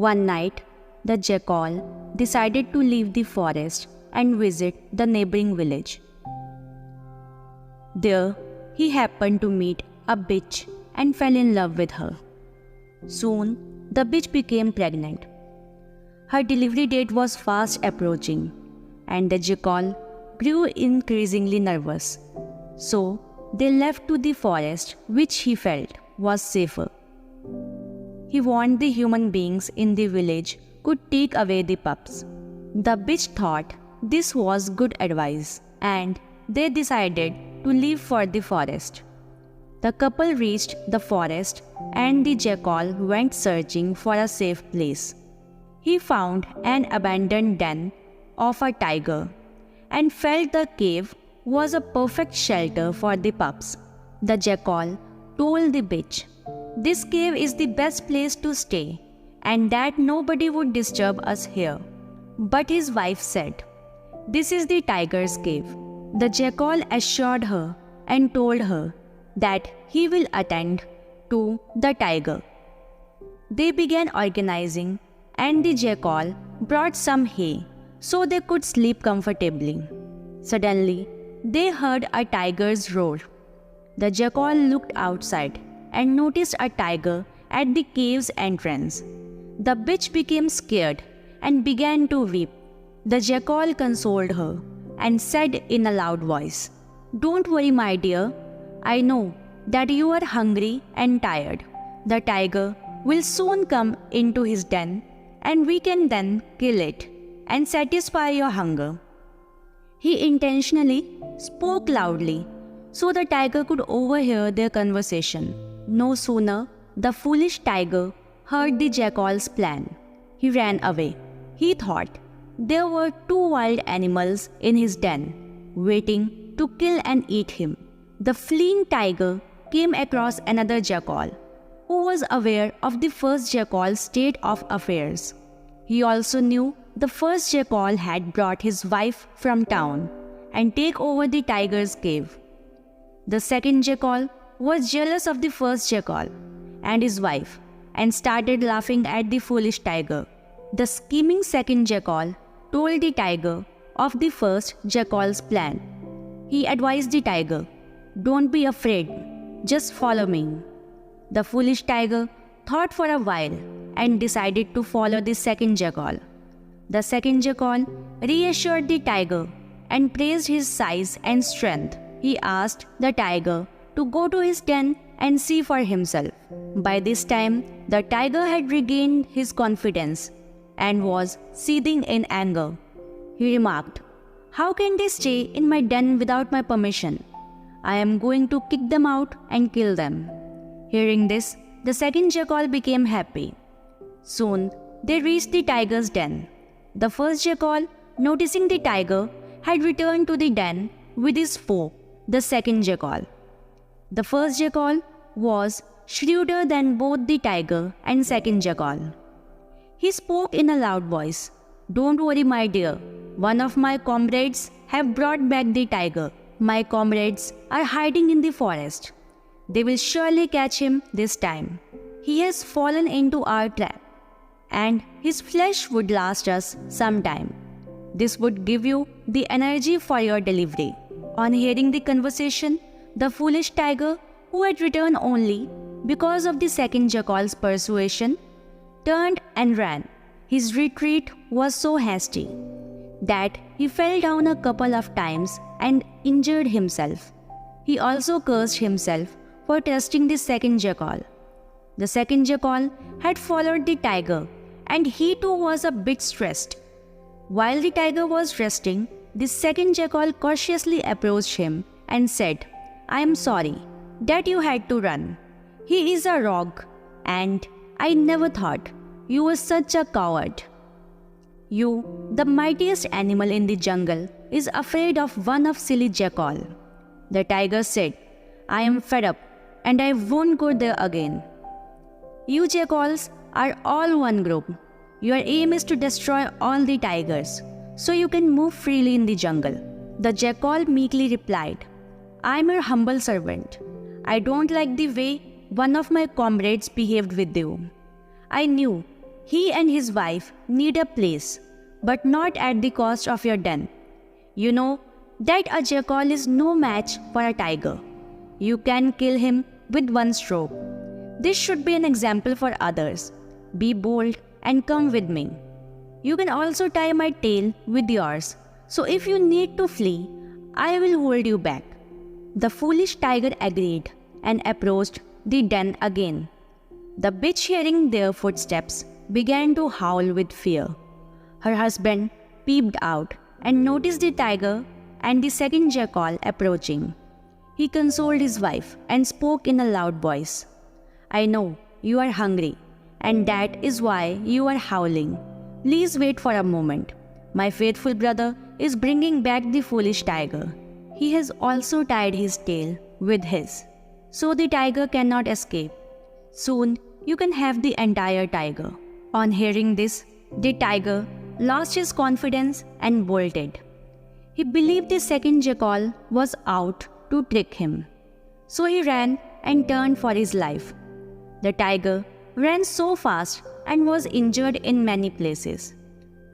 One night, the jackal decided to leave the forest and visit the neighboring village. There, he happened to meet a bitch and fell in love with her. Soon, the bitch became pregnant. Her delivery date was fast approaching, and the jackal grew increasingly nervous. So, they left to the forest, which he felt was safer. He warned the human beings in the village could take away the pups. The bitch thought this was good advice, and they decided to leave for the forest. The couple reached the forest, and the jackal went searching for a safe place. He found an abandoned den of a tiger and felt the cave was a perfect shelter for the pups. The jackal told the bitch, "This cave is the best place to stay and that nobody would disturb us here." But his wife said, "This is the tiger's cave." The jackal assured her and told her that he will attend to the tiger. They began organizing, and the jackal brought some hay so they could sleep comfortably. Suddenly, they heard a tiger's roar. The jackal looked outside and noticed a tiger at the cave's entrance. The bitch became scared and began to weep. The jackal consoled her and said in a loud voice, "Don't worry, my dear. I know that you are hungry and tired. The tiger will soon come into his den, and we can then kill it and satisfy your hunger." He intentionally spoke loudly so the tiger could overhear their conversation. No sooner the foolish tiger heard the jackal's plan, he ran away. He thought there were two wild animals in his den, waiting to kill and eat him. The fleeing tiger came across another jackal, who was aware of the first jackal's state of affairs. He also knew the first jackal had brought his wife from town and take over the tiger's cave. The second jackal was jealous of the first jackal and his wife and started laughing at the foolish tiger. The scheming second jackal told the tiger of the first jackal's plan. He advised the tiger, "Don't be afraid, just follow me." The foolish tiger thought for a while and decided to follow the second jackal. The second jackal reassured the tiger and praised his size and strength. He asked the tiger to go to his den and see for himself. By this time, the tiger had regained his confidence and was seething in anger. He remarked, "How can they stay in my den without my permission? I am going to kick them out and kill them." Hearing this, the second jackal became happy. Soon, they reached the tiger's den. The first jackal, noticing the tiger, had returned to the den with his foe, the second jackal. The first jackal was shrewder than both the tiger and second jackal. He spoke in a loud voice, "Don't worry, my dear. One of my comrades have brought back the tiger. My comrades are hiding in the forest. They will surely catch him this time. He has fallen into our trap, and his flesh would last us some time. This would give you the energy for your delivery." On hearing the conversation, the foolish tiger, who had returned only because of the second jackal's persuasion, turned and ran. His retreat was so hasty that he fell down a couple of times and injured himself. He also cursed himself for trusting the second jackal. The second jackal had followed the tiger, and he too was a bit stressed. While the tiger was resting, the second jackal cautiously approached him and said, "I am sorry that you had to run. He is a rogue, and I never thought you were such a coward. You, the mightiest animal in the jungle, is afraid of one of silly jackal." The tiger said, "I am fed up, and I won't go there again. You jackals are all one group. Your aim is to destroy all the tigers, so you can move freely in the jungle." The jackal meekly replied, "I am your humble servant. I don't like the way one of my comrades behaved with you. I knew He and his wife need a place, but not at the cost of your den. You know that a jackal is no match for a tiger. You can kill him with one stroke. This should be an example for others. Be bold and come with me. You can also tie my tail with yours, so if you need to flee, I will hold you back." The foolish tiger agreed and approached the den again. The bitch, hearing their footsteps, began to howl with fear. Her husband peeped out and noticed the tiger and the second jackal approaching. He consoled his wife and spoke in a loud voice. "I know you are hungry, and that is why you are howling. Please wait for a moment. My faithful brother is bringing back the foolish tiger. He has also tied his tail with his, so the tiger cannot escape. Soon you can have the entire tiger." On hearing this, the tiger lost his confidence and bolted. He believed the second jackal was out to trick him, so he ran and turned for his life. The tiger ran so fast and was injured in many places.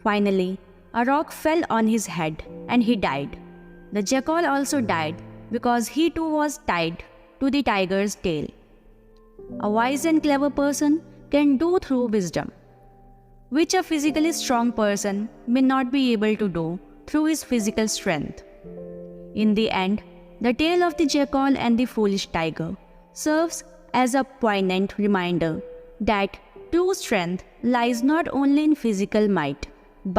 Finally, a rock fell on his head and he died. The jackal also died because he too was tied to the tiger's tail. A wise and clever person can do through wisdom, which a physically strong person may not be able to do through his physical strength. In the end, the tale of the jackal and the foolish tiger serves as a poignant reminder that true strength lies not only in physical might,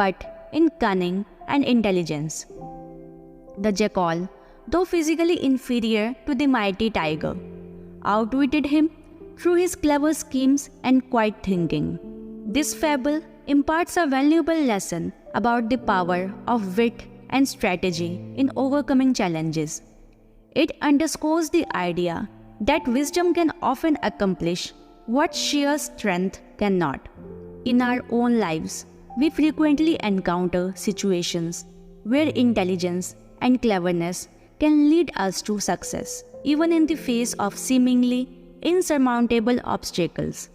but in cunning and intelligence. The jackal, though physically inferior to the mighty tiger, outwitted him through his clever schemes and quiet thinking. This fable imparts a valuable lesson about the power of wit and strategy in overcoming challenges. It underscores the idea that wisdom can often accomplish what sheer strength cannot. In our own lives, we frequently encounter situations where intelligence and cleverness can lead us to success, even in the face of seemingly insurmountable obstacles.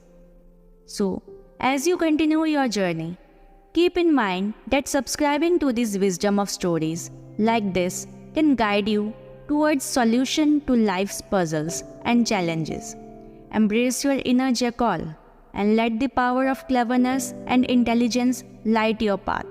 So, as you continue your journey, keep in mind that subscribing to this wisdom of stories like this can guide you towards solution to life's puzzles and challenges. Embrace your inner jackal and let the power of cleverness and intelligence light your path.